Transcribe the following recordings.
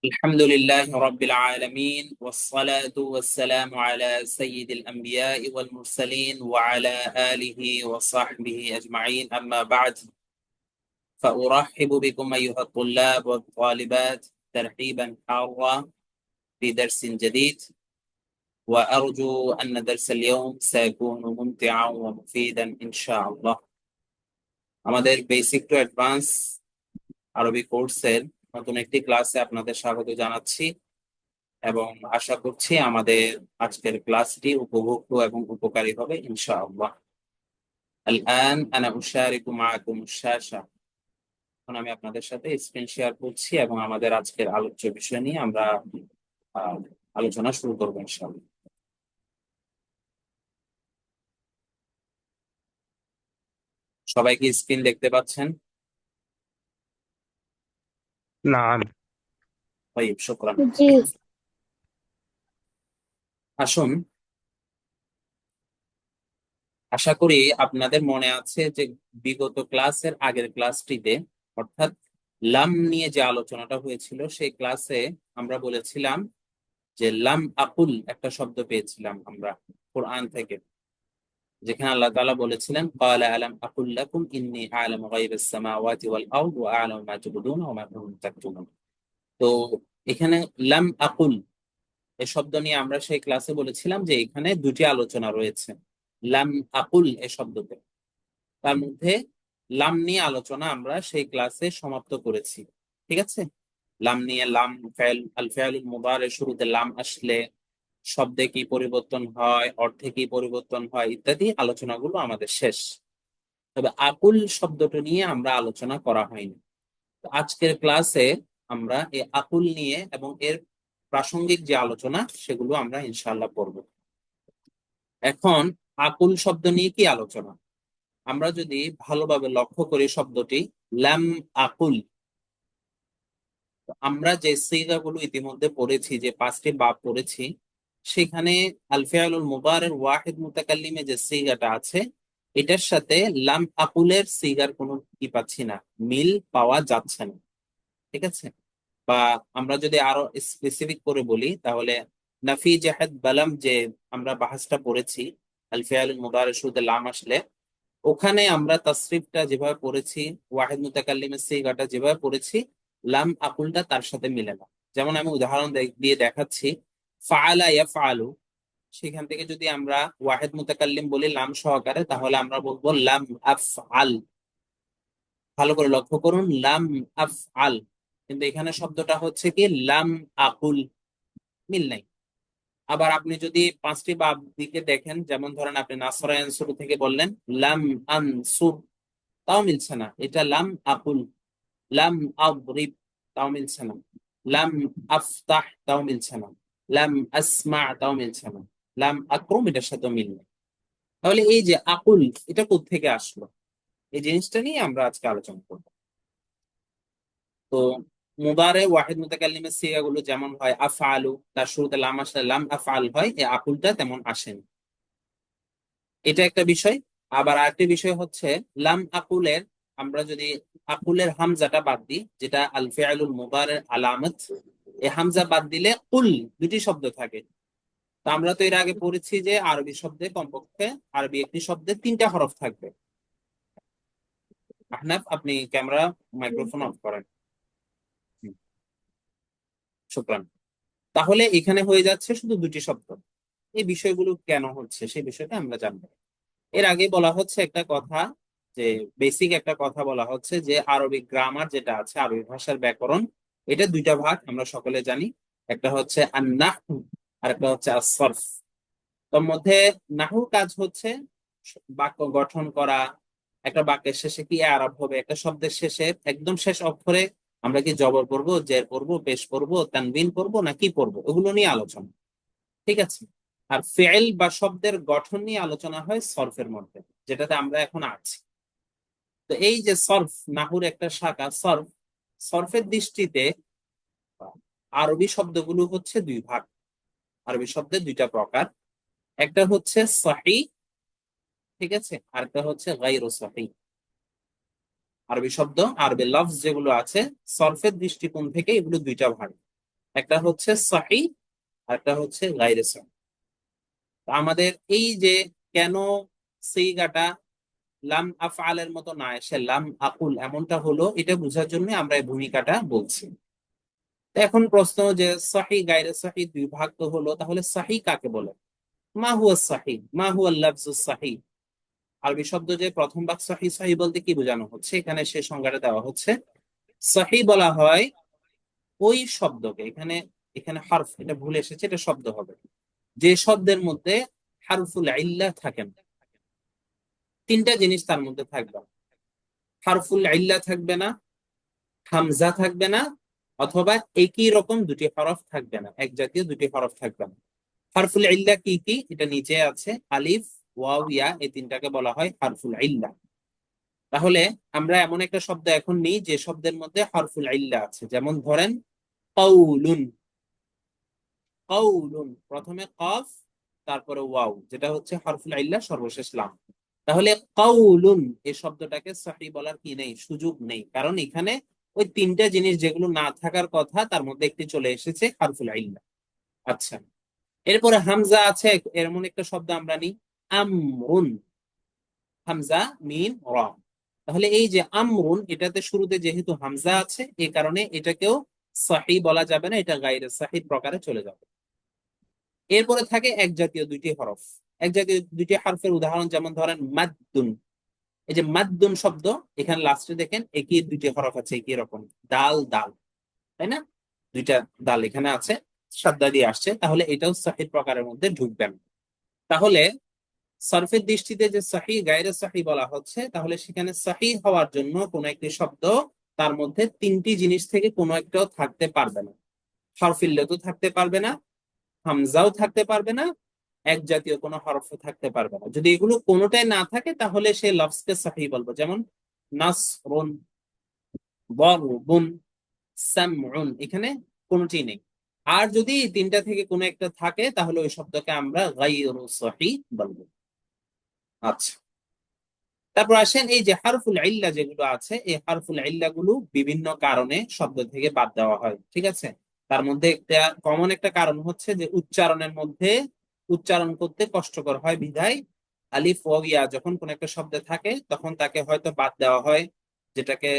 الحمد لله رب العالمين والصلاة والسلام على سيد الأنبياء والمرسلين وعلى آله وصحبه أجمعين، أما بعد، فأرحب بكم أيها الطلاب والطالبات ترحيبا حارا في درس جديد، وأرجو أن درس اليوم سيكون ممتعا ومفيدا إن شاء الله. আমাদের basic to advance আরবি কোর্সের নতুন একটি ক্লাসে আপনাদের স্বাগত জানাচ্ছি এবং আশা করছি আমাদের আজকের ক্লাসটি উপভোগ্য এবং উপকারী হবে ইনশাআল্লাহ। الآن أنا أشارك معكم الشاشة। এখন আমি আপনাদের সাথে স্ক্রিন শেয়ার করছি এবং আমাদের আজকের আলোচ্য বিষয় নিয়ে আমরা আহ, আলোচনা শুরু করবো ইনশাআল্লাহ। সবাই কি স্ক্রিন দেখতে পাচ্ছেন? نعم. طيب شكرا। জি। আসুন, আশা করি আপনাদের মনে আছে যে বিগত ক্লাসের আগের ক্লাসটিতে, অর্থাৎ লাম নিয়ে যে আলোচনাটা হয়েছিল সেই ক্লাসে আমরা বলেছিলাম যে লাম আকুল একটা শব্দ পেয়েছিলাম আমরা কোরআন থেকে, যেখানে আল্লাহ তাআলা বলেছিলেন ক্বালা আলাম আকুল লাকুম ইন্নী আ'লামু গায়বাস সামাওয়াতি ওয়াল আরদ ওয়া আ'লামু মা তুবদুনা ওয়া মা কুনতুম তাকতুমুন। তো এখানে লাম আকুল এই শব্দ নিয়ে আমরা সেই ক্লাসে বলেছিলাম যে এখানে দুটি আলোচনা রয়েছে লাম আকুল এই শব্দতে। তার মধ্যে লাম নিয়ে আলোচনা আমরা সেই ক্লাসে সমাপ্ত করেছি, ঠিক আছে? লাম নিয়ে, লাম ফেল আল ফেলুল মুদারের শুরুতে লাম আসলে শব্দে কি পরিবর্তন হয়, অর্থে কি পরিবর্তন হয় ইত্যাদি আলোচনাগুলো আমাদের শেষ। তবে আকুল শব্দটা নিয়ে আমরা আলোচনা করা হয়নি। তো আজকের ক্লাসে আমরা এই আকুল নিয়ে এবং এর প্রাসঙ্গিক যে আলোচনা সেগুলো আমরা ইনশাআল্লাহ করব। এখন আকুল শব্দ নিয়ে কি আলোচনা, আমরা যদি ভালোভাবে লক্ষ্য করি শব্দটি লাম আকুল, আমরা যে সিগাগুলো ইতিমধ্যে পড়েছি, যে পাঁচটি বাব পড়েছি, সেখানে আল ফিআলুল মুদারির ওয়াহিদ মুতাকাল্লিমে যে সিগাটা আছে এটার সাথে লাম আকুলের সিগার কোনো কি পাচ্ছি না, মিল পাওয়া যাচ্ছে না, ঠিক আছে? বা আমরা যদি আরো স্পেসিফিক করে বলি তাহলে নাফি জাহাদ বালাম যে আমরা বাহাসটা পড়েছি আল ফিআলুল মুদারির শুরুতে লাম আসলে, ওখানে আমরা তাসরিফটা যেভাবে পড়েছি, ওয়াহিদ মুতাকাল্লিমের সিগাটা যেভাবে পড়েছি, লাম আকুলটা তার সাথে মিলে না। যেমন আমি উদাহরণ দিয়ে দেখাচ্ছি, ফাআলা ইয়াফআলু, সেখান থেকে যদি আমরা ওয়াহিদ মুতাকাল্লিম বলি লাম সহকারে তাহলে আমরা বলবো লাম আফআল। ভালো করে লক্ষ্য করুন, লাম আফআল, কিন্তু এখানে শব্দটা হচ্ছে কি লাম আকুল, মিল নাই। আবার আপনি যদি পাঁচটি বাব দিকে দেখেন, যেমন ধরেন আপনি নাসরা ইয়ানসুর থেকে বললেন লাম আনসুর, তাও মিলছে না, এটা লাম আকুল। লাম আদরিব, তাও মিলছে না। লাম আফতাহ, তাও মিলছে না। লাম আসমা, তাও মিলছে না। লাম আকরুম, এটার সাথে মিল নেই। তাহলে এই যে আকুল, এটা কোত্থেকে আসলো, এই জিনিসটা নিয়ে আমরা আজকে আলোচনা করবো। তো মুদারে ওয়াহিদ মুতাকাল্লিমের সিগাগুলো যেমন হয় আফআলু, তার শুরুতে লাম আসলে লাম আফআল হয়, এই আকুলটা তেমন আসেনি, এটা একটা বিষয়। আবার আরেকটি বিষয় হচ্ছে লাম আকুলের, আমরা যদি আকুলের হামজাটা বাদ দিই, যেটা আল ফিআলুল মুদারির আলামত, এই হামজা বাদ দিলে কুল দুটি শব্দ থাকে। তো আমরা তো এর আগে পড়েছি যে আরবি শব্দে কমপক্ষে, আরবি একটি শব্দে তিনটা হরফ থাকবে। আহনাফ, আপনি ক্যামেরা মাইক্রোফোন অফ করেন। হুম, শুকরান। তাহলে এখানে হয়ে যাচ্ছে শুধু দুটি শব্দ। এই বিষয়গুলো কেন হচ্ছে সেই বিষয়টা আমরা জানবো। এর আগে বলা হচ্ছে একটা কথা, যে বেসিক একটা কথা বলা হচ্ছে যে আরবি গ্রামার যেটা আছে, আরবি ভাষার ব্যাকরণ, এটা দুইটা ভাগ আমরা সকলে জানি। একটা হচ্ছে আন-নাহু আর একটা হচ্ছে আস-সরফ। তোর মধ্যে নাহুর কাজ হচ্ছে বাক্য গঠন করা, একটা বাক্যের শেষে কি আরব হবে, একটা শব্দের শেষে একদম শেষ অক্ষরে আমরা কি জবর পড়বো, জের পড়বো, পেশ পড়বো, তানবিন পড়বো না কি পড়বো, ওগুলো নিয়ে আলোচনা, ঠিক আছে? আর ফেল বা শব্দের গঠন নিয়ে আলোচনা হয় সরফের মধ্যে, যেটাতে আমরা এখন আছি। তো এই যে সরফ, নাহুর একটা শাখা সরফ, সরফের দৃষ্টিতে আরবি শব্দগুলো হচ্ছে দুই ভাগ। আরবি শব্দের দুইটা প্রকার, একটা হচ্ছে সহি, ঠিক আছে, আর একটা হচ্ছে গায়রু সহি। আরবি শব্দ, আরবি লফজ যেগুলো আছে সরফের দৃষ্টিকোণ থেকে এগুলো দুইটা ভাগ। একটা হচ্ছে সহি, আর একটা হচ্ছে গায়রে সহি। আমাদের এই যে কেন সিগাটা লাম আফআলের মতো না এসে লাম আকুল এমনটা হলো, এটা বোঝার জন্য আমরা এই ভূমিকাটা বলছি। তো এখন প্রশ্ন যে সহি গায়রে সহি দুই ভাগ তো হলো, তাহলে সহি কাকে বলে? মা হুয়া সহি, মা হুয়া লাফজুস সহি। আরবি শব্দ যে প্রথম ভাগ সহি, সহি বলতে কি বোঝানো হচ্ছে এখানে সে সংজ্ঞাটা দেওয়া হচ্ছে। সহি বলা হয় ওই শব্দকে, এখানে এখানে হরফ, এটা ভুল এসেছে, এটা শব্দ হবে, যে শব্দের মধ্যে হারফুল ইল্লাহ থাকে না। তিনটা জিনিস তার মধ্যে থাকবে না। হারফুল ইল্লাহ থাকবে না, হামজা থাকবে না, অথবা একই রকম দুটি হরফ থাকবে না, এক জাতীয় দুটি হরফ থাকবে না। হারফুল ইল্লাহ কি কি, এটা নিচে আছে, আলিফ, ওয়াও, ইয়া, এই তিনটাকে বলা হয় হারফুল ইল্লাহ। তাহলে আমরা এমন একটা শব্দ এখন নিই যে শব্দের মধ্যে হরফুল ইল্লাহ আছে, যেমন ধরেন কওলুন। কওলুন প্রথমে কফ, তারপরে ওয়াও, যেটা হচ্ছে হরফুল ইল্লাহ, সর্বশেষ লাম। তাহলে কওলুন এই শব্দটাকে সহি বলার কি নেই, সুযোগ নেই, কারণ এখানে ওই তিনটা জিনিস যেগুলো না থাকার কথা তার মধ্যে একটি চলে এসেছে, হরফুল ইল্লাহ। আচ্ছা, এরপরে হামজা আছে, এমন একটা শব্দ আমরা নিই আমরুন। হামজা, মিম, র। তাহলে এই যে আমরুন, এটাতে শুরুতে যেহেতু হামজা আছে, এই কারণে এটাকেও সহি বলা যাবে না, এটা গায়রে সহি প্রকারে চলে যাবে। এরপরে থাকে এক জাতীয় দুইটি হরফ। এক জাতীয় দুইটি হরফের উদাহরণ যেমন ধরেন মাদ্দুন। এই যে মাদ্দুন শব্দ, এখানে লাস্টে দেখেন একই দুইটি হরফ আছে, একই রকম, দাল দাল, তাই না? দুইটা দাল এখানে আছে, সাদ্দা দিয়ে আসছে, তাহলে এটাও সহিহ প্রকারের মধ্যে ঢুকবেন। তাহলে সরফের দৃষ্টিতে যে সহি গায়রে সহি বলা হচ্ছে, তাহলে সেখানে সহি হওয়ার জন্য কোন একটি শব্দ, তার মধ্যে তিনটি জিনিস থেকে কোনো একটাও থাকতে পারবে না। হরফিল্লাতও থাকতে পারবে না, হামজাও থাকতে পারবে না, এক জাতীয় কোনো হরফ থাকতে পারবে না। যদি এগুলো কোনোটাই না থাকে তাহলে সে লফজকে সহি বলবো, যেমন নাসরুন, দারবুন, সামউন, এখানে কোনোটি নেই। আর যদি এই তিনটা থেকে কোনো একটা থাকে তাহলে ওই শব্দকে আমরা গায়রু সহি বলবো। আচ্ছা, তারপর আসেন এই যে হারফুল ইল্লা যেগুলো আছে, এই হারফুল ইল্লা গুলো বিভিন্ন কারণে শব্দ থেকে বাদ দেওয়া হয়, ঠিক আছে? তার মধ্যে একটা কমন একটা কারণ হচ্ছে যে উচ্চারণের মধ্যে উচ্চারণ করতে কষ্টকর হয় বিধায় আলিফ ওয়াও ইয়া যখন কোন একটা শব্দে থাকে তখন তাকে হয়তো বাদ দেওয়া হয়, যেটাকে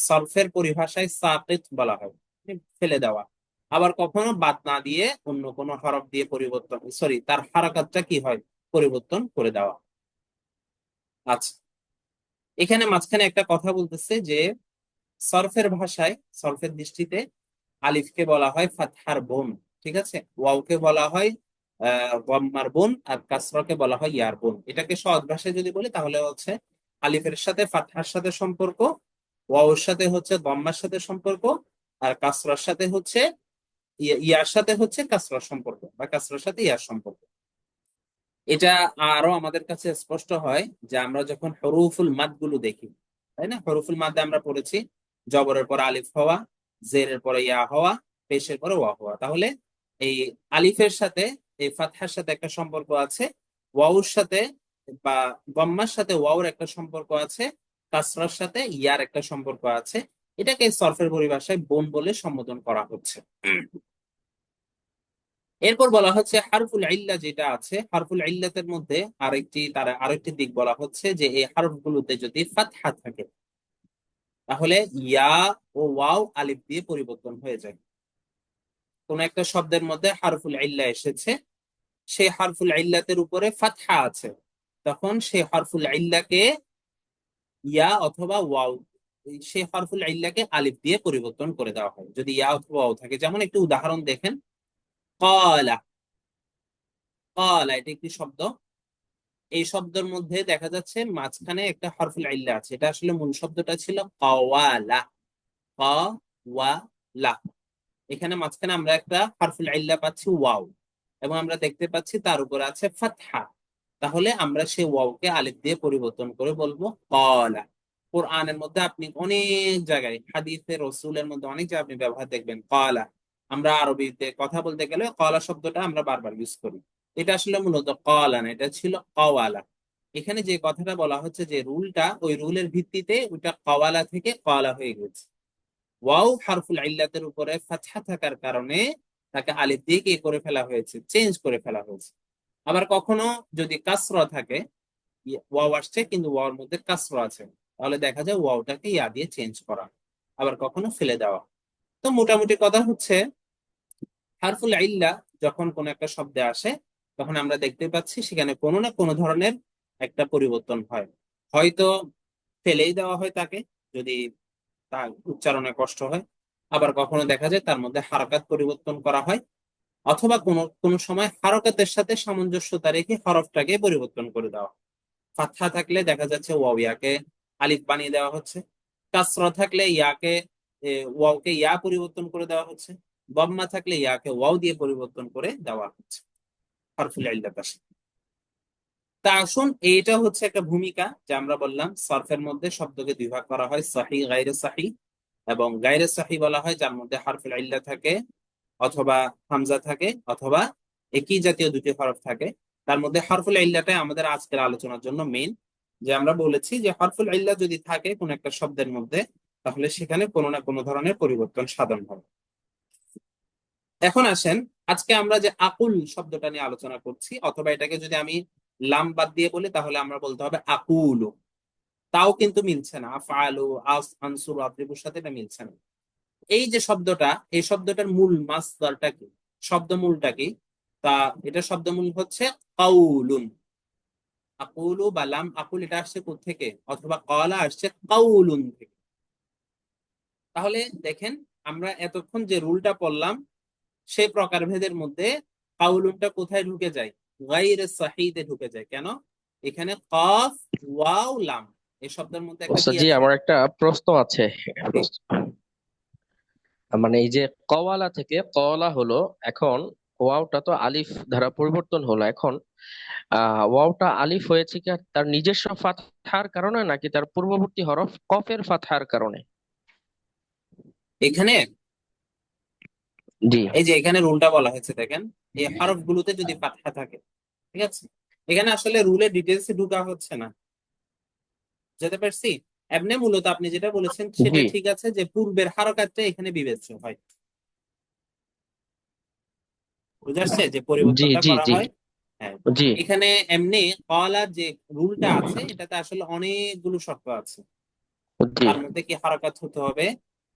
সরফের পরিভাষায় সাকিত বলা হয়, ফেলে দেওয়া। আবার কখনো বাদ না দিয়ে অন্য কোনো হরফ দিয়ে পরিবর্তন, সরি, তার হারাকাতটা কি হয়, পরিবর্তন করে দেওয়া। আচ্ছা, এখানে মাঝখানে একটা কথা বলতেছে যে সরফের ভাষায়, সরফের দৃষ্টিতে আলিফকে বলা হয় ফাতহার বোন, ঠিক আছে? ওয়াওকে বলা হয় গম্মার বোন, আর কাসরাকে বলা হয় ইয়ার বোন। এটাকে সহজ ভাষায় যদি বলি তাহলে হচ্ছে আলিফের সাথে ফাতহার সাথে সম্পর্ক, ওয়াওর সাথে হচ্ছে গম্মার সাথে সম্পর্ক, আর কাসরার সাথে হচ্ছে ইয়ার সাথে হচ্ছে কাসরার সম্পর্ক, বা কাসরার সাথে ইয়ার সম্পর্ক। এটা আরো আমাদের কাছে স্পষ্ট হয় যে আমরা যখন হরুফুল মাদ গুলো দেখি, তাই না? হরুফুল মাদে আমরা পড়েছি জবরের পরে আলিফ হওয়া, জেরের পরে ইয়া হওয়া, পেশের পরে ওয়া হওয়া। তাহলে এই আলিফের সাথে এই ফাতহার সাথে একটা সম্পর্ক আছে, ওয়াউর সাথে বা গম্মার সাথে ওয়াউর একটা সম্পর্ক আছে, কাসরার সাথে ইয়ার একটা সম্পর্ক আছে। এটাকে সরফের পরিভাষায় বোন বলে সম্বোধন করা হচ্ছে। এরপর বলা হচ্ছে হারফুল ইল্লা যেটা আছে, হারফুল ইল্লাতের মধ্যে আরেকটি দিক বলা হচ্ছে যে এই হারফগুলোতে যদি ফাতহা থাকে তাহলে ইয়া ও ওয়াও আলিফ দিয়ে পরিবর্তন হয়ে যায়। কোন একটা শব্দের মধ্যে হারফুল ইল্লা এসেছে, সেই হারফুল ইল্লাতের উপরে ফাতহা আছে, তখন সেই হারফুল ইল্লাকে ইয়া অথবা ওয়াও, সেই হারফুল ইল্লাকে আলিফ দিয়ে পরিবর্তন করে দেওয়া হয় যদি ইয়া অথবা ওয়াও থাকে। যেমন একটি উদাহরণ দেখেন, ক্বালা। ক্বালা এটা একটি শব্দ, এই শব্দের মধ্যে দেখা যাচ্ছে মাঝখানে একটা হরফুল ইল্লা আছে, এটা আসলে মূল শব্দটা ছিল কাওয়ালা। কাওয়ালা, এখানে মাঝখানে আমরা একটা হরফুল ইল্লা পাচ্ছি ওয়াও, এবং আমরা দেখতে পাচ্ছি তার উপর আছে ফাতহা। তাহলে আমরা সেই ওয়াওকে আলিফ দিয়ে পরিবর্তন করে বলবো ক্বালা। কোরআনের মধ্যে আপনি অনেক জায়গায়, হাদিসে রসুলের মধ্যে অনেক জায়গায় আপনি ব্যবহার দেখবেন ক্বালা। আমরা আরবিতে কথা বলতে গেলে ক্বালা শব্দটা আমরা বারবার ইউজ করি, এটা আসলে মূলত ক্বালা না, এটা ছিল কাওয়ালা। এখানে যে কথাটা বলা হচ্ছে, যে রুলটা, ওই রুলের ভিত্তিতে ওইটা কাওয়ালা থেকে ক্বালা হয়ে গেছে। ওয়াও হারফুল ইল্লাতের উপরে ফাতহা থাকার কারণে তাকে আলিফ দিয়ে কি করে ফেলা হয়েছে, চেঞ্জ করে ফেলা হয়েছে। আবার কখনো যদি কাসরা থাকে, ওয়াও আসছে কিন্তু ওয়াওর মধ্যে কাসরা আছে, তাহলে দেখা যায় ওয়াওটাকে ইয়া দিয়ে চেঞ্জ করা, আবার কখনো ফেলে দেওয়া। তো মোটামুটি কথা হচ্ছে হারফুল ইল্লা যখন কোন একটা শব্দে আসে, তখন আমরা দেখতে পাচ্ছি সেখানে কোনো না কোনো ধরনের একটা পরিবর্তন হয়। হয়তো ফেলেই দেওয়া হয় তাকে, যদি তার উচ্চারণে কষ্ট হয়। আবার কখনো দেখা যায় তার মধ্যে হারকাত পরিবর্তন করা হয়, অথবা কোনো কোনো সময় হারকাতের সাথে সামঞ্জস্যতা রেখে হরফটাকে পরিবর্তন করে দেওয়া। ফাতহা থাকলে দেখা যাচ্ছে ওয়াও ইয়াকে আলিফ বানিয়ে দেওয়া হচ্ছে, কাসরা থাকলে ইয়াকে ওয়াওকে ইয়া পরিবর্তন করে দেওয়া হচ্ছে, দম্মা থাকলে ইয়াকে ওয়াও দিয়ে পরিবর্তন করে দেওয়া হচ্ছে হরফুল ইল্লাত আসে। তা আসুন, এইটা হচ্ছে একটা ভূমিকা যে আমরা বললাম সরফের মধ্যে শব্দকে দুই ভাগ করা হয়, সহি গায়রে সহি। এবং গায়রে সহি বলা হয় যার মধ্যে হারফুল ইল্লা থাকে, অথবা হামজা থাকে, অথবা একই জাতীয় দুটি হরফ থাকে। তার মধ্যে হরফুল ইল্লাটাই আমাদের আজকের আলোচনার জন্য মেইন। যে আমরা বলেছি যে হরফুল ইল্লা যদি থাকে কোন একটা শব্দের মধ্যে, তাহলে সেখানে কোনো না কোনো ধরনের পরিবর্তন সাধন হবে। এখন আসেন, আজকে আমরা যে আকুল শব্দটা নিয়ে আলোচনা করছি, অথবা এটাকে যদি আমি লাম বাদ দিয়ে বলি তাহলে আমরা বলতে হবে আকুলু। তাও কিন্তু মিলছে না, আফআলু আনসুরু আদ্রিবুর সাথে এটা মিলছে না। এই যে শব্দটা, এই শব্দটার মূল মাসদারটা কি, শব্দমূলটা কি? তা এটা শব্দমূল হচ্ছে কাউলুন। আকুলু বা লাম আকুল এটা আসছে থেকে, অথবা কলা আসছে কাউলুন থেকে। তাহলে দেখেন, আমরা এতক্ষণ যে রুলটা পড়লাম সেই প্রকারভেদের মধ্যে কাউলুনটা কোথায় ঢুকে যায়? গায়রে সহিতে ঢুকে যায়। কেন? এখানে কফ ওয়াও লাম এই শব্দের মধ্যে একটা কি জি, আছে? আমার একটা প্রশ্ন আছে। মানে এই যে কওয়ালা থেকে কওলা হলো, এখন ওয়াওটা তো আলিফ দ্বারা পরিবর্তন হলো। এখন ওয়াওটা আলিফ হয়েছে কি তার নিজস্ব ফাতহার কারণে, নাকি তার পূর্ববর্তী হরফ কফের ফাতহার কারণে? এখানে জি এই যে এখানে রুলটা বলা হয়েছে দেখেন, এই হরফ গুলোতে যদি ফাতহা থাকে, ঠিক আছে, এখানে আসলে রুলের ডিটেলস ঢুকা হচ্ছে না, যেতে পারছি? এমনি মূলত আপনি যেটা বলেছেন সেটা জি ঠিক আছে, যে পূর্বের হারকাতটা এখানে বিবেচ্য হয়। বুঝা আসছে যে জি পরিবর্তনটা জি করা জি হয়। হ্যাঁ, জি এখানে এমনি কলার যে রুলটা আছে এটাতে আসলে অনেকগুলো শর্ত আছে। জি তার মধ্যে কি হারকাত হতে হবে,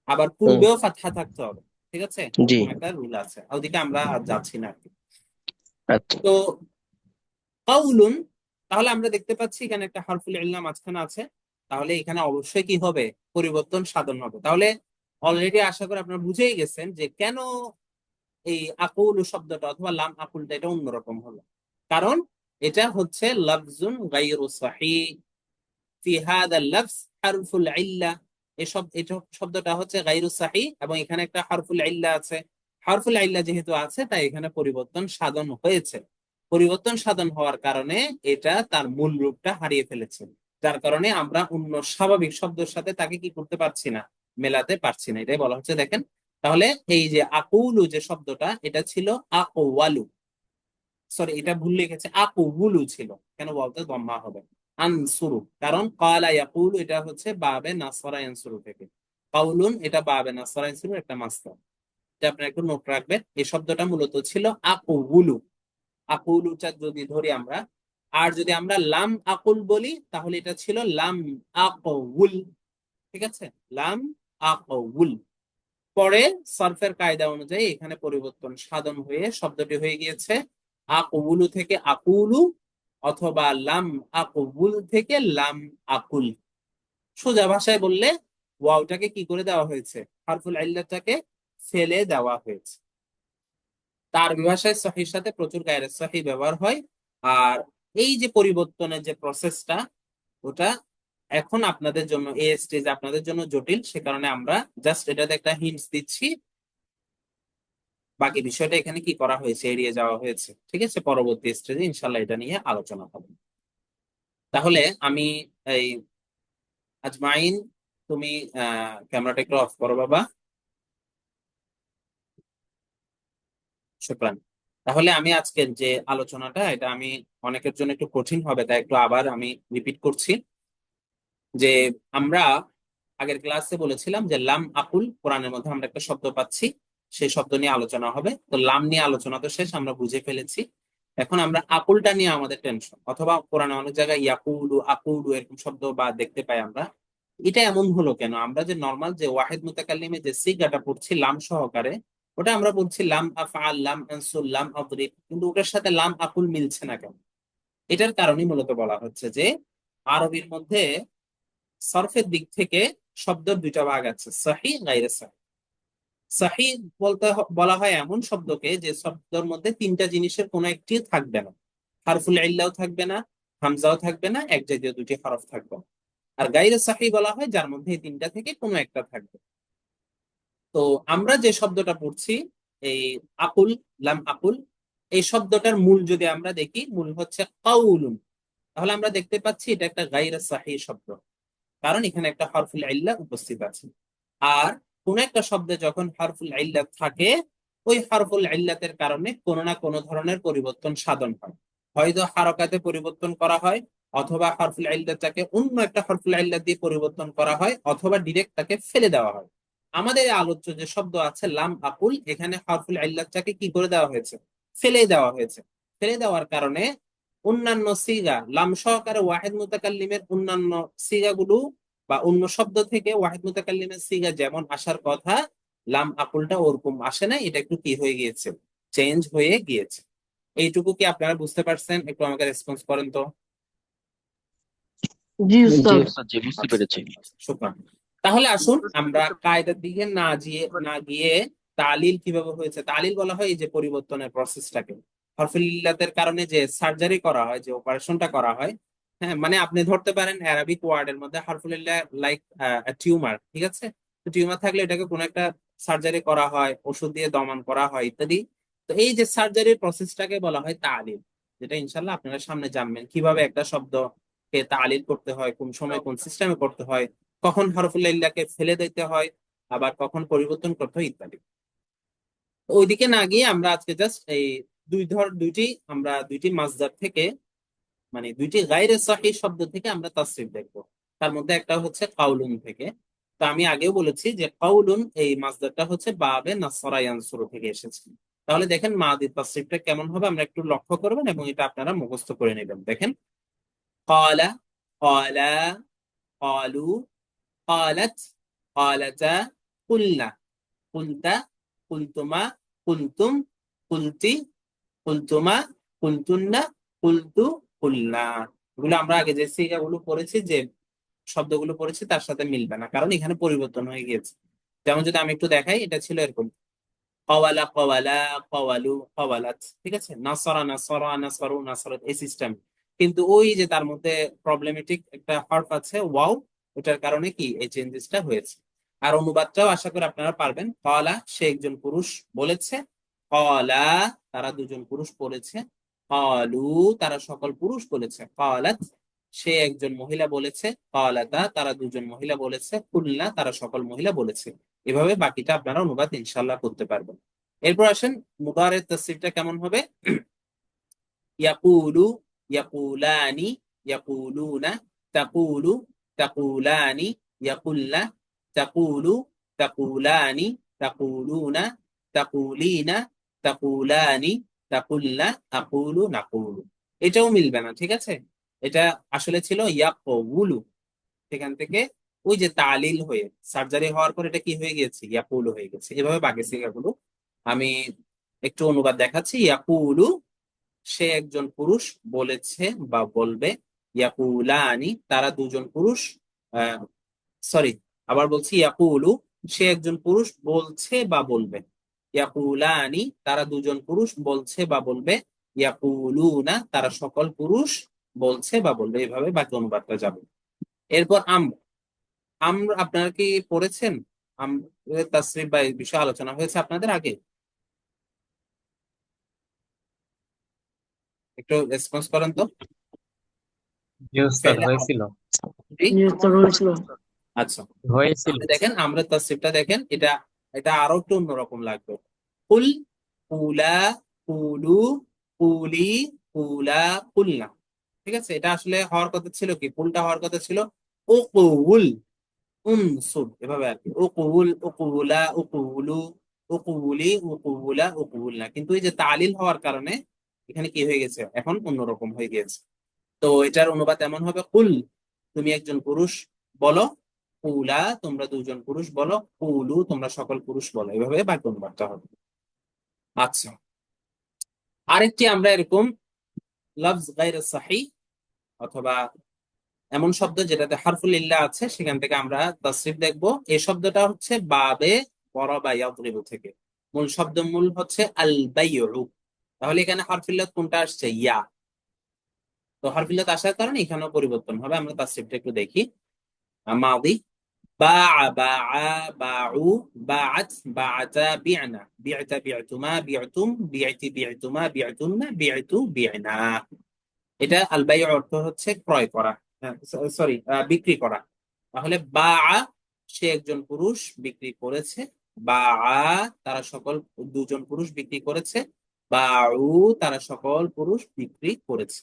আবার হুম, পূর্বেও ফাতহা থাকতে হবে। ঠিক আছে, জি ওরকম একটা রুল আছে, ওদিকে আমরা আর যাচ্ছি না আর কি। আচ্ছা তো কাউলুন, তাহলে আমরা দেখতে পাচ্ছি এখানে একটা হারফুল ইল্লা মাঝখানে আছে, তাহলে এখানে অবশ্যই কি হবে, পরিবর্তন সাধন হবে। তাহলে অলরেডি আশা করি আপনারা বুঝেই গেছেন যে কেন এই আকুল শব্দটা অথবা লাম আকুলটা এটা অন্যরকম হলো। কারণ এটা হচ্ছে লফজুন গায়রু সহিহ, ফি হাদা লফজ হারফুল ইল্লা। এসব এটা শব্দটা হচ্ছে গায়রু সহিহ এবং এখানে একটা হারফুল ইল্লা আছে। হারফুল ইল্লা যেহেতু আছে তাই এখানে পরিবর্তন সাধন হয়েছে। পরিবর্তন সাধন হওয়ার কারণে এটা তার মূল রূপটা হারিয়ে ফেলেছে, যার কারণে আমরা অন্য স্বাভাবিক শব্দের সাথে তাকে কি করতে পারছি না, মেলাতে পারছি না, এটাই বলা হচ্ছে। দেখেন, তাহলে এই যে আকুলু যে শব্দটা এটা ছিল আকওয়ালু, সরি এটা ভুল লিখেছে, আকুবুলু ছিল। কেন বলতে দম্মা হবে? আনসুরু, কারণ কালা ইয়াকুলু এটা হচ্ছে বাবে নাসরা ইয়ানসুরু থেকে, কাউলুন এটা বাবে নাসরা ইয়ানসুরু একটা মাসদার। এটা আপনি একটু নোট রাখবেন। এই শব্দটা মূলত ছিল আকুবুলু। আকুলুটা যদি ধরি আমরা, আর যদি আমরা লাম আকুল বলি তাহলে এটা ছিল লাম আকুল। ঠিক আছে, লাম আকুল। পরে সরফের কায়দা অনুযায়ী এখানে পরিবর্তন সাধন হয়ে শব্দটি হয়ে গিয়েছে আকুলু থেকে আকুলু, অথবা লাম আকুল থেকে লাম আকুল। সোজা ভাষায় বললে ওয়াওটাকে কি করে দেওয়া হয়েছে, হারফুল ইল্লাতটাকে ফেলে দেওয়া হয়েছে। তার ভাষায় সহির সাথে প্রচুর গায়রে সহি ব্যবহার হয়। আর এই যে পরিবর্তনের যে প্রসেসটা, ওটা এখন আপনাদের জন্য এই স্টেজ আপনাদের জন্য জটিল, সে কারণে আমরা জাস্ট এটাতে একটা হিন্টস দিচ্ছি। বাকি বিষয়টা এখানে কি করা হয়েছে, এড়িয়ে যাওয়া হয়েছে। ঠিক আছে, পরবর্তী স্টেজে ইনশাল্লাহ এটা নিয়ে আলোচনা হবে। তাহলে আমি এই আজমাইন, তুমি ক্যামেরাটা একটু অফ করো বাবা। শুক্রান। তাহলে আমি আজকের যে আলোচনাটা এটা আমি অনেকের জন্য একটু কঠিন হবে, তাই একটু আবার আমি রিপিট করছি। যে আমরা আগের ক্লাসে বলেছিলাম যে লাম আকুল, কোরআনের মধ্যে আমরা একটা শব্দ পাচ্ছি, সেই শব্দ নিয়ে আলোচনা হবে। তো লাম নিয়ে আলোচনা তো শেষ, আমরা বুঝে ফেলেছি। এখন আমরা আকুলটা নিয়ে আমাদের টেনশন, অথবা কোরআনে অনেক জায়গায় ইয়াকুলু আকুলু এরকম শব্দ বা দেখতে পাই আমরা। এটা এমন হলো কেন? আমরা যে নর্মাল যে ওয়াহিদ মুতাকাল্লিমে যে সিগাটা পড়ছি লাম সহকারে, ওটা আমরা বলছি লাম আফআল, লাম আনসুর, লাম আদরিব, কিন্তু ওটার সাথে লাম আকুল মিলছে না কেন? এটার কারণেই মূলত বলা হচ্ছে যে আরবির মধ্যে সরফের দিক থেকে শব্দের দুইটা ভাগ আছে, সহি গায়রে সহি। সহি বলা হয় এমন শব্দকে যে শব্দের মধ্যে তিনটা জিনিসের কোনো একটি থাকবে না। হারফুল ইল্লাও থাকবে না, হামজাও থাকবে না, এক জাতীয় দুটি হরফ থাকবে না। আর গায়রে সহি বলা হয় যার মধ্যে এই তিনটা থেকে কোনো একটা থাকবে। তো আমরা যে শব্দটা পড়ছি, এই আকুল, লাম আকুল, এই শব্দটার মূল যদি আমরা দেখি, মূল হচ্ছে কাউলুন। তাহলে আমরা দেখতে পাচ্ছি এটা একটা গায়রে সহি শব্দ, কারণ এখানে একটা হরফুল ইল্লা উপস্থিত আছে। আর কোন একটা শব্দে যখন হরফুল ইল্লাত থাকে, ওই হরফুল ইল্লাতের কারণে কোনো না কোনো ধরনের পরিবর্তন সাধন হয়। হয়তো হারকাতে পরিবর্তন করা হয়, অথবা হরফুল ইল্লাতটাকে অন্য একটা হরফুল ইল্লাত দিয়ে পরিবর্তন করা হয়, অথবা ডিরেক্ট তাকে ফেলে দেওয়া হয়। আমাদের এই আলোচ্য যে শব্দ আছে লাম আকুল, এখানে হরফুল ইল্লাতটাকে কি করে দেওয়া হয়েছে? ফেলে দেওয়া হয়েছে। ফেলে দেওয়ার কারণে অন্যান্য সিগা, লাম সহকারে ওয়াহিদ মুতাকাল্লিমের অন্যান্য সিগাগুলো বা অন্য শব্দ থেকে ওয়াহিদ মুতাকাল্লিমের সিগা যেমন আসার কথা, লাম আকুলটা ওরকম আসে না, এটা একটু কি হয়ে গিয়েছে, চেঞ্জ হয়ে গিয়েছে। এইটুকু কি আপনারা বুঝতে পারছেন? একটু আমাকে রেসপন্স করেন তো। জি জি উস্তাদ। উস্তাদ, জি বুঝতে আচ্ছা, পেরেছি। আচ্ছা, শুকরান। তাহলে আসুন আমরা কায়দার দিকে না গিয়ে তালিল কিভাবে হয়েছে, তালিল বলা হয় এই যে পরিবর্তনের প্রসেসটাকে। হরফুল ইল্লাতের কারণে যে সার্জারি করা হয়, যে অপারেশনটা করা হয়, হ্যাঁ, মানে আপনি ধরতে পারেন অ্যারাবিক ওয়ার্ডের মধ্যে হরফুল ইল্লা লাইক টিউমার, ঠিক আছে? তো টিউমার থাকলে এটাকে কোনো একটা সার্জারি করা হয়, ওষুধ দিয়ে দমন করা হয় ইত্যাদি। তো এই যে সার্জারির প্রসেসটাকে বলা হয় তালিল, যেটা ইনশাল্লাহ আপনারা সামনে জানবেন কিভাবে একটা শব্দ কে তালিল করতে হয়, কোন সময় কোন সিস্টেমে করতে হয়, কখন হরফুল ইল্লাকে ফেলে দিতে হয়, আবার কখন পরিবর্তন করতে হয় ইত্যাদি। তো ওইদিকে না গিয়ে আমরা আজকে জাস্ট এই দুইটি মাসদার থেকে, মানে দুইটি গায়রে সহিহ শব্দ থেকে আমরা তাসরিফ দেখবো। তার মধ্যে একটা হচ্ছে কাউলুন থেকে। তো আমি আগেও বলেছি যে কাউলুন এই মাসদারটা হচ্ছে বাবে নাসরা ইয়ানসুরু থেকে এসেছে। তাহলে দেখেন মাদি তাসরিফটা কেমন হবে, আমরা একটু লক্ষ্য করবেন এবং এটা আপনারা মুখস্থ করে নেবেন। দেখেন, ক্বালা, ক্বালা, ক্বালু, قالت، قالتا، قلنا، قلت، قلتما، قلتم، قلت، قلتما، قلتن، قلت، قلنا। এগুলো আমরা আগে যে সিগাগুলো পড়েছি, যে শব্দগুলো পড়েছি তার সাথে মিলবে না, কারণ এখানে পরিবর্তন হয়ে গিয়েছে। যেমন যদি আমি একটু দেখাই, এটা ছিল এরকম কওয়ালা, কওয়ালা, কওয়ালু, কওয়ালাত, ঠিক আছে? নাসরা, নাসরা, নাসরু, নাসরাত, এই সিস্টেম। কিন্তু ওই যে তার মধ্যে প্রবলেমেটিক একটা হরফ আছে ওয়াও, ওটার কারণে কি এই চেঞ্জেসটা হয়েছে। আর অনুবাদটাও আশা করি আপনারা পারবেন। কওয়ালা, সে একজন পুরুষ বলেছে। কওয়ালা, তারা দুজন পুরুষ বলেছে। কওয়ালু, তারা সকল পুরুষ বলেছে। কওয়ালাত, সে একজন মহিলা বলেছে। কওয়ালাতা, তারা দুজন মহিলা বলেছে। কুলনা, তারা সকল মহিলা বলেছে। এভাবে বাকিটা আপনারা অনুবাদ ইনশাল্লাহ করতে পারবেন। এরপর আসেন মুদারের তাসরিফটা কেমন হবে। ইয়াকুলু, ইয়াকুলানি, ইয়াকুলুনা, তাকুলু, তাকুলানি, ইয়াকুলনা, তাকুলু, তাকুলানি, তাকুলুনা, তাকুলিনা, তাকুলানি, তাকুলনা, আকুলু, নাকুলু। এটাও মিলবে না, ঠিক আছে? এটা আসলে ছিল ইয়াকুলু, সেখান থেকে ওই যে তালিল হয়ে সার্জারি হওয়ার পর এটা কি হয়ে গেছে, ইয়াকুলু হয়ে গেছে। এভাবে বাকি সিগাগুলো আমি একটু অনুবাদ দেখাচ্ছি। ইয়াকুলু, সে একজন পুরুষ বলেছে বা বলবে। ইয়াকুলানি, তারা দুজন পুরুষ, সরি, আবার বলছি, ইয়াকুলু, সে একজন পুরুষ বলছে বা বলবে। ইয়াকুলানি, তারা দুজন পুরুষ বলছে বা বলবে। ইয়াকুলুনা, তারা সকল পুরুষ বলছে বা বলবে। এভাবে বাকি অনুবাদটা যাবে। এরপর আমরা আমরা আপনারা কি পড়েছেন? তাসরিফ বা এই বিষয়ে আলোচনা হয়েছে আপনাদের আগে? একটু রেসপন্স করেন তো। জি উস্তাদ, তাহলে হয়েছিল। জি, জি উস্তাদ হয়েছিল। আচ্ছা। হয়েছিল। তাহলে দেখেন আমরা তাসরিফটা দেখেন, এটা এটা আরো একটু অন্যরকম লাগবে। কুল, কুলা, কুলু, কুলি, কুলা, কুলনা, ঠিক আছে? এটা আসলে হওয়ার কথা ছিল কি, কুলটা হওয়ার কথা ছিল ও কুল, উনসুর, এভাবে আর কি। ও কুল, ও কুলা, ও কুলু, উকুবুলি, উকুবুলা, উকুবুলনা, কিন্তু এই যে তালিল হওয়ার কারণে এখানে কি হয়ে গেছে, এখন অন্যরকম হয়ে গেছে। তো এটার অনুবাদ এমন হবে, কুল, তুমি একজন পুরুষ বলো, কুলা, তোমরা দুজন পুরুষ বলো, কুলু, তোমরা সকল পুরুষ বলো, এভাবে বাক্য অনুবাদটা হবে। আচ্ছা, আরেকটি আমরা এরকম লফজ গায়রে সহিহ অথবা এমন শব্দ যেটাতে হারফুল ইল্লা আছে, সেখান থেকে আমরা তাসরিফ দেখবো। এই শব্দটা হচ্ছে বাবে বরাবা ইয়াদরিবু থেকে, মূল শব্দ মূল হচ্ছে আল বাইউ। তাহলে এখানে হারফুল্লাহ কোনটা আসছে, ইয়া। তো হারফুল্লাহ আসার কারণে এখানেও পরিবর্তন হবে। আমরা তাসরিফটা একটু দেখি। মাদি, باع باعا باعوا باعت باعتا بعنا بعت بعتما بعتم بعت بعتما بعتن بعتু بعنا। এটা আল বাই অর্থ হচ্ছে ক্রয় করা, সরি, বিক্রি করা। তাহলে বা, সে একজন পুরুষ বিক্রি করেছে, বা, তারা সকল দুজন পুরুষ বিক্রি করেছে, বাউ, তারা সকল পুরুষ বিক্রি করেছে।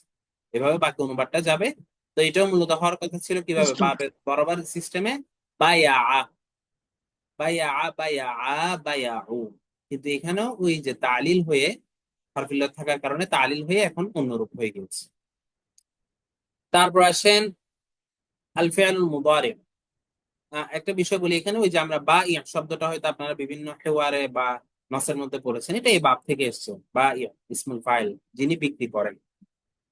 এভাবে বাক্য অনুবাদটা যাবে। তো এটাও মূলত হওয়ার কথা ছিল কিভাবে, বরাবর সিস্টেমে, বায়া, বায়া, বায়া, বায়াউ। কিন্তু এখানেও ওই যে তালিল হয়ে, হরফিল্লাহ থাকার কারণে তালিল হয়ে এখন অন্যরূপ হয়ে গেছে। তারপর আসেন আল ফিআলুল মুদারি। একটা বিষয় বলি এখানে, ওই যে আমরা বা ইয়া শব্দটা হয়তো আপনারা বিভিন্ন হেওয়ারে বা নসের মধ্যে পড়েছেন, এটা এই বাব থেকে এসছে। বা ইয়া ইসমুল ফাইল, যিনি বিক্রি করেন।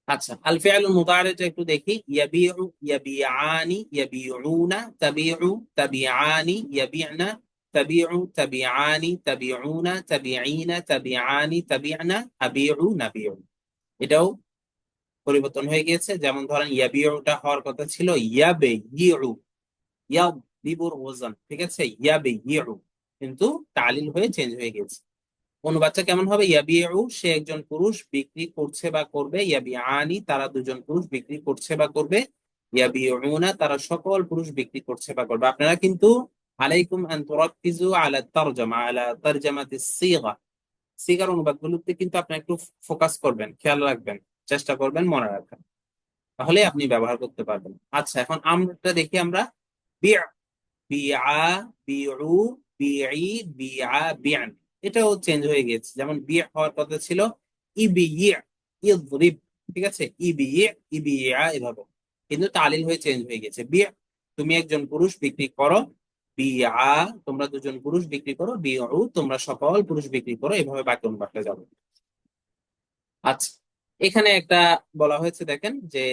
আচ্ছা, আল ফিআলুল মুদারিটা একটু দেখি। ইয়াবিউ, ইয়াবিআনি, ইয়াবিউনা, তাবিউ, তাবিআনি, ইয়াবিনা, তাবিউ, তাবিআনি, তাবিউনা, তাবিঈনা, তাবিআনি, তাবি'না, আবিউ, নাবিউ। এটাও পরিবর্তন হয়ে গিয়েছে। যেমন ধরেন ইয়াবিউটা হওয়ার কথা ছিল ইয়াবে ইউ, ইয়াব, বিবুর ওজন, ঠিক আছে, ইয়াবে ইউ, কিন্তু তালিল হয়ে চেঞ্জ হয়ে গেছে। অনুবাদটা কেমন হবে, ইয়াবিউ, সে একজন পুরুষ বিক্রি করছে বা করবে, ইয়াবিআনি, তারা দুজন পুরুষ বিক্রি করছে বা করবে, ইয়াবিউনা, তারা সকল পুরুষ বিক্রি করছে বা করবে। আপনারা কিন্তু আলাইকুম আন তুরাক্কিজু আলা তারজামা, আলা তারজামাতিস সিগা, সিগার অনুবাদগুলোতে কিন্তু আপনি একটু ফোকাস করবেন, খেয়াল রাখবেন, চেষ্টা করবেন মনে রাখার, তাহলে আপনি ব্যবহার করতে পারবেন। আচ্ছা, এখন আমরা দেখি। আমরা বিআ, বিআ, বিউ, বিই, বিআ, বিআন, এটাও চেঞ্জ হয়ে গেছে। যেমন বিআ হওয়ার কথা ছিল ইবি, ইযরিব, ঠিক আছে, ইবি, ইবিআ, এভাবে, কিন্তু তালিল হয়ে চেঞ্জ হয়ে গেছে। বিআ, তুমি একজন পুরুষ বিক্রি করো, বিআ, তোমরা দুজন পুরুষ বিক্রি করো, বিউ, তোমরা সকল পুরুষ বিক্রি করো, এভাবে বাক্য অনুবাদটা যাবে। আচ্ছা, এখানে একটা বলা হয়েছে, দেখেন যে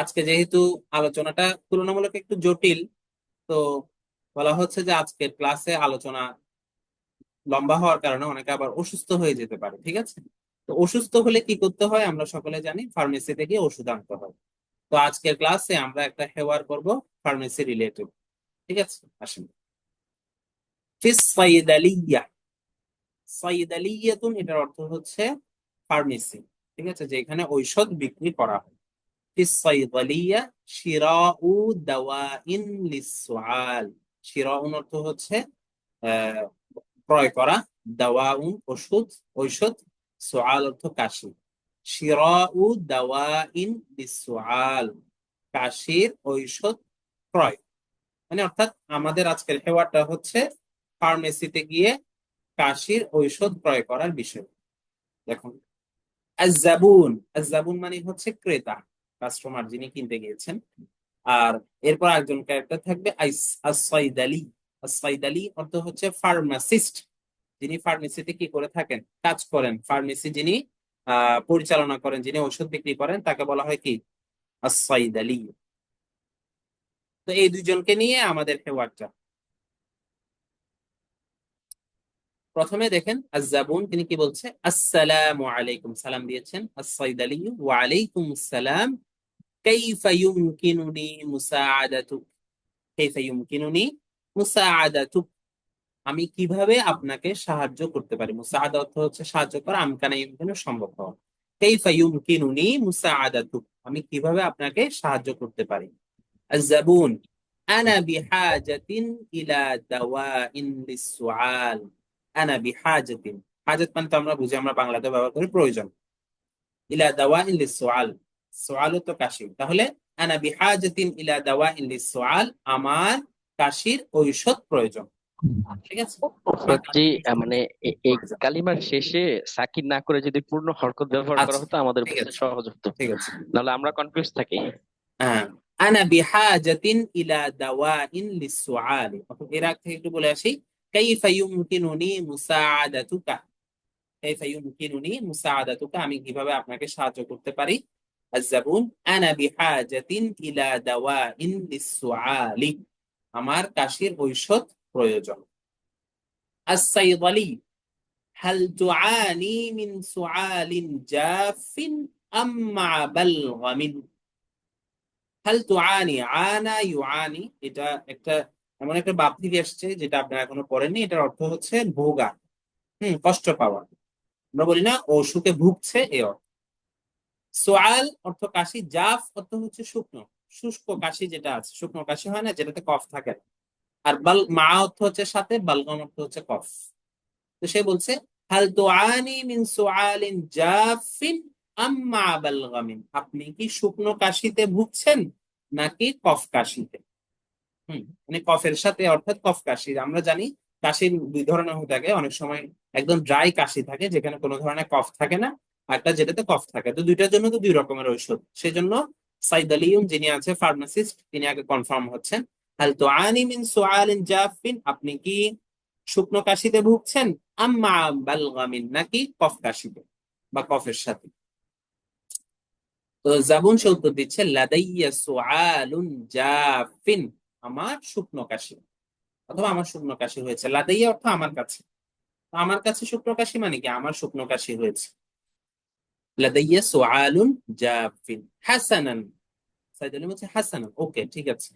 আজকে যেহেতু আলোচনাটা তুলনামূলক একটু জটিল, তো বলা হচ্ছে যে আজকের ক্লাসে আলোচনা লম্বা হওয়ার কারণে অনেকে আবার অসুস্থ হয়ে যেতে পারে, ঠিক আছে। তো অসুস্থ হলে কি করতে হয় আমরা সকলে জানি, ফার্মেসিতে গিয়ে ওষুধ আনতে হয়। তো আজকের ক্লাসে আমরা একটা হেওয়ার করব ফার্মেসি রিলেটেড, ঠিক আছে। আসেন, ফিস সাইদালিয়া, সাইদালিয়াতুন, এটার অর্থ হচ্ছে ফার্মেসি, ঠিক আছে, যেখানে ঔষধ বিক্রি করা হয়। ফিস সাইদালিয়া শিরাউ দাওয়াইন লিসসুআল, শিরাউন অর্থ হচ্ছে আহ ক্রয় করা, দাওয়াউন ওষুধ, ঔষধ, সুআল অর্থ কাশি। শিরাউ দাওয়াইন লিসসুআল, কাশির ঔষধ ক্রয়, মানে অর্থাৎ আমাদের আজকের হেওয়াটা হচ্ছে ফার্মেসিতে গিয়ে কাশির ঔষধ ক্রয় করার বিষয়। দেখুন, আজ-জাবুন, আজ-জাবুন মানে হচ্ছে ক্রেতা, কাস্টমার, যিনি কিনতে গিয়েছেন। আর এরপর একজন ক্যারেক্টার থাকবে আস-সাইদালি, আস-সাইদালি অর্থ হচ্ছে ফার্মাসিস্ট, যিনি ফার্মেসিতে কি করে থাকেন, কাজ করেন, ফার্মেসি যিনি পরিচালনা করেন, যিনি ওষুধ বিক্রি করেন, তাকে বলা হয় কি, আস-সাইদালি। তো এই দুজনকে নিয়ে আমাদের হেওয়ারটা। প্রথমে দেখেন আজ-জাবুন, তিনি কি বলছে, আসসালামু আলাইকুম, সালাম দিয়েছেন। আস-সাইদালি, ওয়া আলাইকুম আসসালাম, কাইফা ইউমকিনুনি মুসাআদাতুক, কাইফা ইউমকিনুনি মুসাআদাতুক, আমি কিভাবে আপনাকে সাহায্য করতে পারি। মুসাআদা অর্থ হচ্ছে সাহায্য করা, আমকানা ইউমকিনু সম্ভব হওয়া। কাইফা ইউমকিনুনি মুসাআদাতুক, আমি কিভাবে আপনাকে সাহায্য করতে পারি। আয-যাবুন, আনা বিহাজাতিন ইলা দাওয়াইন লিসসুআল, আনা বিহাজাতিন, হাজাত মানে তো আমরা বুঝি, আমরা বাংলাতে ব্যবহার করি প্রয়োজন। ইলা দাওয়াইন লিসসুআল, সুআল তো কাশি, তাহলে আনা বিহাজাতিন ইলা দাওয়াইন লিসসুআল, আমার কাশির ঔষধ প্রয়োজন। ঠিক আছে। বা সত্যি মানে এই প্রয়োজন। কালিমার শেষে সাকিন না করে যদি পূর্ণ হরকত ব্যবহার করা আচ্ছা, হতো আমাদের ঠিক বুঝতে আছে, সহজ হতো, ঠিক আছে। নাহলে আমরা কনফিউজ থাকি। হ্যাঁ, আনা বিহাজাতিন ইলা দাওয়াইন লিসসুআলি। এর আগ থেকে একটু বলে আসি, কাইফা ইউমকিনুনি মুসাআদাতুকা। কাইফা ইউমকিনুনি মুসাআদাতুকা, আমি কিভাবে আপনাকে সাহায্য করতে পারি। আয-যাবুন, আনা বিহাজাতিন ইলা দাওয়াইন লিসসুআলি, আমার কাশির ঔষধ প্রয়োজন। আস-সাইদালি, হাল তুআনি মিন সুআলিন জাফিন আম মা বালগামিন। হাল তুআনি, আনা ইউআনি, এটা একটা এমন একটা বাপ থেকে এসেছে যেটা আপনারা এখনো পড়েননি। এটার অর্থ হচ্ছে ভোগা, কষ্ট পাওয়া। আমরা বলি না অসুখে ভুগছে, এ অর্থ। সোয়াল অর্থ কাশি, জাফ অর্থ হচ্ছে শুকনো, শুষ্ক কাশি যেটা আছে, শুকনো কাশি হয় না যেটাতে কফ থাকে না। আর বাল মা অর্থ হচ্ছে সাথে, বালগম অর্থ হচ্ছে কফ। তো সে বলছে, হাল তুআনি মিন সুআলিন জাফিন আম মা বালগামিন, আপনি কি শুকনো কাশিতে ভুগছেন নাকি কফ কাশিতে। মানে কফের সাথে, অর্থাৎ কফ কাশি। আমরা জানি কাশির দুই ধরনের হয়ে থাকে অনেক সময়। একদম ড্রাই কাশি থাকে যেখানে কোনো ধরনের কফ থাকে না, আর একটা যেটাতে কফ থাকে। তো দুইটার জন্য তো দুই রকমের ঔষধ। সেই জন্য সাইদ আলিউম যিনি আছে ফার্মাসিস্ট, তিনি আগে কনফার্ম হচ্ছেন। হাল তুআনি মিন সুআলিন জাফিন, আপনি কি শুকনো কাশিতে ভুগছেন, আম্মা বালগামিন, নাকি কফ কাশিতে বা কফের সাথে। তো জাবুন সে উত্তর দিচ্ছে, লাদাইয়া সুআলুন জাফিন, আমার শুকনো কাশি, অথবা আমার শুকনো কাশি হয়েছে। লাদাইয়া অর্থ আমার কাছে। তো আমার কাছে শুকনো কাশি মানে কি, আমার শুকনো কাশি হয়েছে। লাদাইয়া সুআলুন জাফিন হাসানান, সাইদ আলী বলছে হাসানান, ওকে, ঠিক আছে।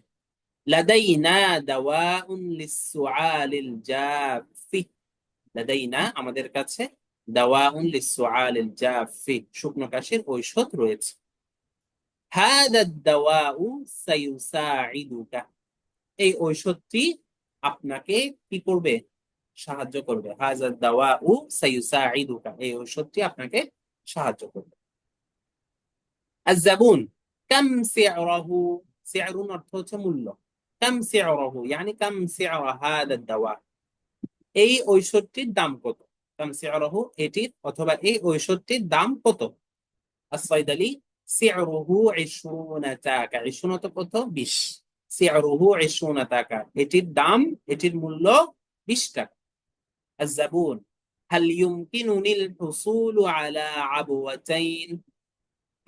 লাদাইনা দাওয়াউন লিসসুআলিল জাফি, লাদাইনা আমাদের কাছে, দাওয়াউন লিসসুআলিল জাফি শুকনো কাশির ঔষধ রয়েছে। হাদা দাওয়াউ সায়ুসাইদুকা, এই ঔষধটি আপনাকে কি করবে, সাহায্য করবে। হাযা দাওয়াউ সায়ুসাইদুকা, এই ঔষধটি আপনাকে সাহায্য করবে। আয-যাবুন, কাম সি'রুহু, সি'রুন অর্থ হচ্ছে মূল্য। কাম সি'রুহু ইয়ানি কাম সি'রা হাদা দাওয়া, এই ঔষধটির দাম কত। কাম সি'রুহু, এটির অথবা এই ঔষধটির দাম কত। আস-সাইদালি, সি'রুহু 20 টাকা, 20 তো কত, 20। সি'রুহু 20 টাকা, এটির দাম, এটির মূল্য 20 টাকা। الزبون، هل يمكنني الحصول على عبوتين،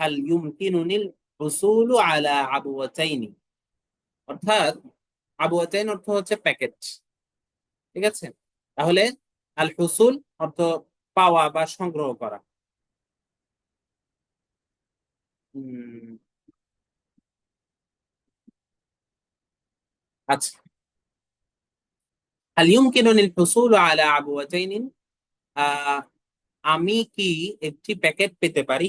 هل يمكنني الحصول على عبوتين، অর্থাৎ আবুয়াতাইন অর্থ হচ্ছে প্যাকেট, ঠিক আছে। তাহলে আল হুসুল অর্থ পাওয়া বা সংগ্রহ করা। উম, আচ্ছা, হাল ইউমকিনুনি আল হুসুল আলা আবুয়াতাইন, আহ, আমি কি একটি প্যাকেট পেতে পারি,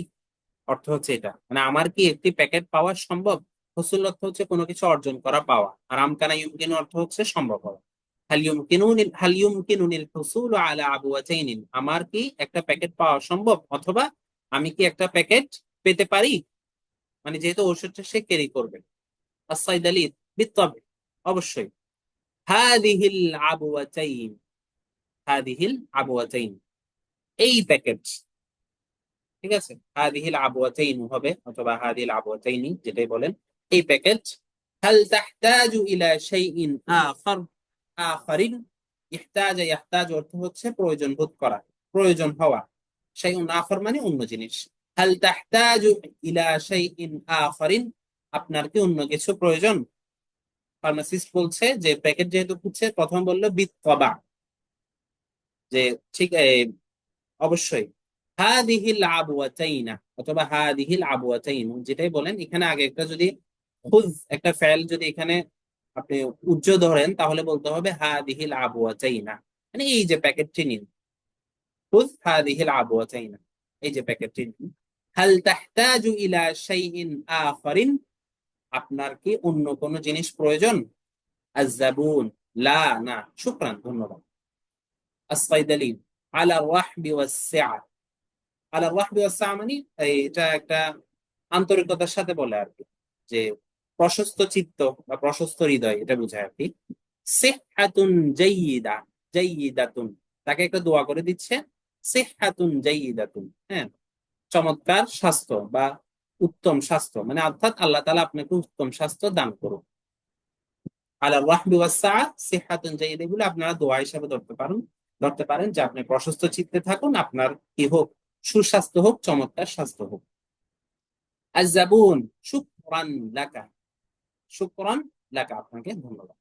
অর্থ হচ্ছে এটা, মানে আমার কি একটি প্যাকেট পাওয়া সম্ভব। হুসুল অর্থ হচ্ছে কোনো কিছু অর্জন করা, পাওয়া। আর আমকানা ইউমকিনু অর্থ হচ্ছে সম্ভব হওয়া। হাল ইউমকিনুনিল হুসুলু আলা আবওয়াতাইনিন, আমার কি একটা প্যাকেট পাওয়া সম্ভব, অথবা আমি কি একটা প্যাকেট পেতে পারি, মানে যেহেতু ওষুধটা সে ক্যারি করবে। as-সাইদালি, বিত্তাবে, অবশ্যই। হাদিহিল আবওয়াতাইন, হাদিহিল আবওয়াতাইন, এই প্যাকেট, ঠিক আছে। হাদিহিল আবওয়াতাইন হবে, অথবা হাদিহিল আবওয়াতাইনি, যেটাই বলেন, এই প্যাকেট। হাল তাহতাজু ইলা শাইইন আখার, আখারিন, ইহতাজা, ইহতাজ অর্থ হচ্ছে প্রয়োজন বোধ করা, প্রয়োজন হওয়া। শাইউন আখার মানে অন্য জিনিস। হাল তাহতাজু ইলা শাইইন আখারিন, আপনার কি অন্য কিছু প্রয়োজন। ফার্মাসিস্ট বলছে যে প্যাকেট যেহেতু খুঁজছে, প্রথম বললো বিত্তবা, যে ঠিক অবশ্যই। হাদিহিল আবওয়াতাইনা, অথবা হাদিহিল আবওয়াতাইন, যেটাই বলেন এখানে আগে একটা যদি খুজ একটা ফেল যদি এখানে আপনি উজ্জ ধরেন, তাহলে বলতে হবে হাদিহিল আবওয়াতাইনা, মানে এই যে প্যাকেটটি নিন। খুজ হাদিহিল আবওয়াতাইনা, এই যে প্যাকেটটি নিন। হাল তাহতাজু ইলা শাইইন আখারিন, আপনার কি অন্য কোনো জিনিস প্রয়োজন। আয-যাবুন, লা, না, শুকরান, ধন্যবাদ। আস-সাইদালি, আলা রাহবি ওয়াস-সিআ, আলা ওয়াহদি ওয়াসআ মানে এটা একটা আন্তরিকতার সাথে বলে আর কি, যে প্রশস্ত চিত্ত বা প্রশস্ত হৃদয়, এটা বোঝায় আর কি। সিহহাতুন জাইয়িদা, জাইয়িদাতুন, তাকে একটা দোয়া করে দিচ্ছে, সিহহাতুন জাইয়িদাতুন, হ্যাঁ, চমৎকার স্বাস্থ্য বা উত্তম স্বাস্থ্য, মানে অর্থাৎ আল্লাহ তাআলা আপনাকে উত্তম স্বাস্থ্য দান করুন। আলা রাহবি ওয়াস সাআ সিহহাতুন জাইয়িদা, এগুলো আপনারা দোয়া হিসাবে ধরতে পারেন যে আপনি প্রশস্ত চিত্তে থাকুন, আপনার কি হোক, সুস্বাস্থ্য হোক, চমৎকার স্বাস্থ্য হোক। আয-যাবুন, শুকরান লাকা, শুকরান লাকা, আপনাকে ধন্যবাদ।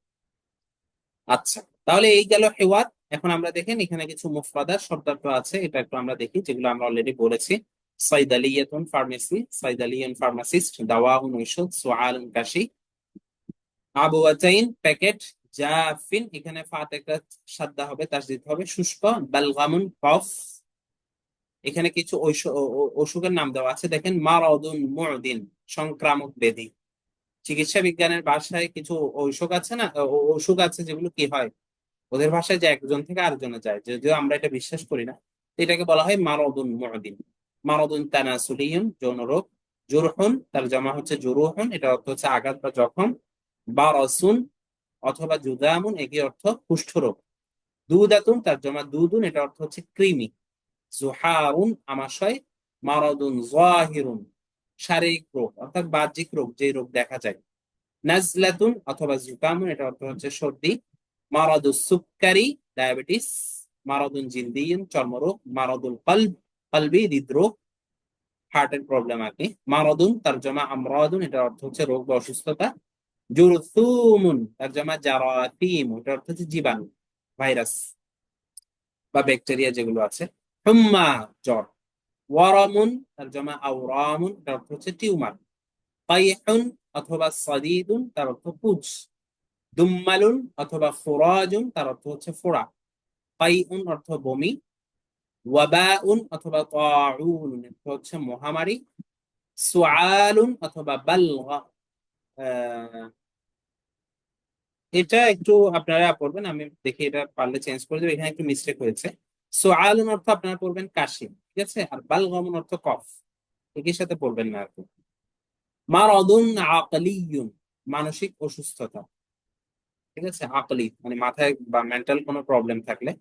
আচ্ছা, তাহলে এই গেল হেওয়াত। এখন আমরা দেখেন এখানে কিছু মুফরাদাত শব্দার্থ আছে, এটা একটু আমরা দেখি, যেগুলো আমরা অলরেডি বলেছি। সাইদালিয়াতুন ফার্মেসি, সাইদালিয়ান ফার্মাসিস্ট, দাওয়াউন ঔষধ, সুআলুন কাশি, আবওয়াতাইন প্যাকেট, জাফিন, এখানে ফাতে একটা সাদ্দা হবে, তাসদীদ হবে, শুষ্ক, বালগামুন কফ, এখানে কিছু অসুখের নাম দেওয়া আছে, দেখেন মারাদুন মুদিন, সংক্রামক ব্যাধি। চিকিৎসা বিজ্ঞানের ভাষায় কিছু অসুখ আছে না, অসুখ আছে যেগুলো কি হয়, ওদের ভাষায় যে একজন থেকে আরেকজনে যায়, যদিও আমরা এটা বিশ্বাস করি না, তো এটাকে বলা হয় মারাদুন মুদিন। মারাদুন তানাসুলিয়ুন, যৌন রোগ। জুরহুন, তার জমা হচ্ছে জুরুহুন, এটা অর্থ হচ্ছে আঘাত বা জখম। বারাসুন অথবা জুদামুন, একই অর্থ কুষ্ঠ রোগ। দুদাতুন, তার জমা দুদুন, এটা অর্থ হচ্ছে কৃমি। জুহারুন, আমাশয়। মারাদুন যাহিরুন, শারীরিক রোগ অর্থাৎ বাহ্যিক রোগ, যে রোগ দেখা যায়। নাজলাতুন অথবা জুকামুন, এটা অর্থ হচ্ছে সর্দি। মারাদুস সুক্কারি, ডায়াবেটিস। মারাদুন জিলদিয়ুন, চর্মরোগ। মারাদুল কলব, কলবি, হৃদরোগ, হার্টের প্রবলেম আর কি। মারাদুন, তারজমা আমরাদুন, এটা অর্থ হচ্ছে রোগ বা অসুস্থতা। জুরথুমুন, তারজমা জারাথিম, এটা অর্থ হচ্ছে জীবাণু, ভাইরাস বা ব্যাকটেরিয়া যেগুলো আছে। হুম্মা, জ্বর। ওয়ারামুন, তারজমা আওরামুন, এটা অর্থ হচ্ছে টিউমার। কাইহুন অথবা সাদিদুন, তার অর্থ পুজ। দুম্মালুন অথবা ফুরাজুন, তার অর্থ হচ্ছে ফোড়া। কাইউন অর্থ বমি। ওয়াবাউন অথবা তাউন, অর্থ হচ্ছে মহামারী। সুআলুন অথবা বালগা, আহ, এটা একটু আপনারা পড়বেন, আমি দেখি এটা পারলে চেঞ্জ করে দেবো, এখানে একটু মিস্টেক হয়েছে। সুআলুন অর্থ আপনারা পড়বেন কাশি, ঠিক আছে, আর বালগামুন অর্থ কফ, একই সাথে পড়বেন না আর কি। মারাদুন আকলিয়ুন, মানসিক অসুস্থতা, ঠিক আছে, আকলি মানে মাথায় বা মেন্টাল কোনো প্রবলেম থাকলে।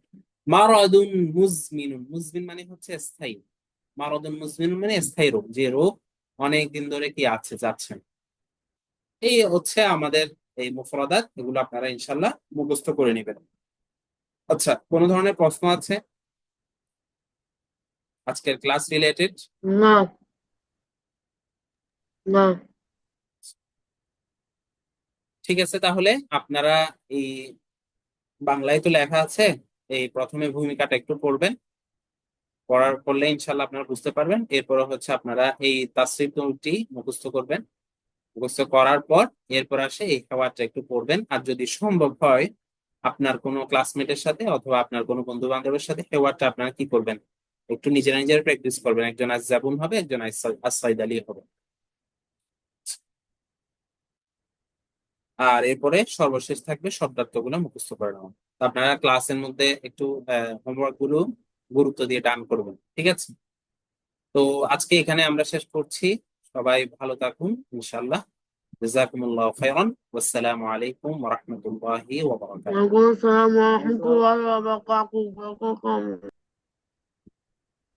মারাদুন মুজমিনুন, মুজমিন মানে হচ্ছে স্থায়ী। মারাদুন মুজমিনুন মানে স্থায়ী রোগ, যে রোগ অনেক দিন ধরে কি আছে, যাচ্ছে না। এই হচ্ছে আমাদের এই মুফরাদাত, এগুলো আপনারা ইনশাল্লাহ মুখস্থ করে নেবেন। আচ্ছা, কোনো ধরনের প্রশ্ন আছে আজকের ক্লাস রিলেটেড? না, না। ঠিক আছে, তাহলে আপনারা এই বাংলায় তো লেখা আছে, এই প্রথমে ভূমিকাটা একটু পড়বেন, পড়লে ইনশাল্লাহ আপনারা বুঝতে পারবেন। এরপর হচ্ছে আপনারা এই তাসরিফ নূরটি মুখস্থ করবেন, মুখস্থ করার পর এরপর আসে এই খাবারটা একটু পড়বেন। আর যদি সম্ভব হয় আপনার কোনো ক্লাসমেটের সাথে অথবা আপনার কোনো বন্ধু বান্ধবের সাথে হেওয়ারটা আপনারা কি করবেন, একটু নিজেরা নিজেরা প্র্যাকটিস করবেন। একজন আজ-জাবুন হবে, একজন আস-সাইদ আলী হবে। আর এরপরে সর্বশেষ থাকবে শব্দার্থ গুলো মুখস্থ করে নেওয়া। তো আপনারা ক্লাসের মধ্যে একটু হোমওয়ার্ক গুলো গুরুত্ব দিয়ে ডান করবেন, ঠিক আছে? তো আজকে এখানে আমরা শেষ করছি। সবাই ভালো থাকুন ইনশাআল্লাহ। জাযাকুমুল্লাহু খাইরান, ওয়াসসালামু আলাইকুম ওয়া রাহমাতুল্লাহি ওয়া বারাকাতুহু। ওয়ালাইকুম আসসালাম ওয়া রাহমাতুল্লাহি ওয়া বারাকাতুহু।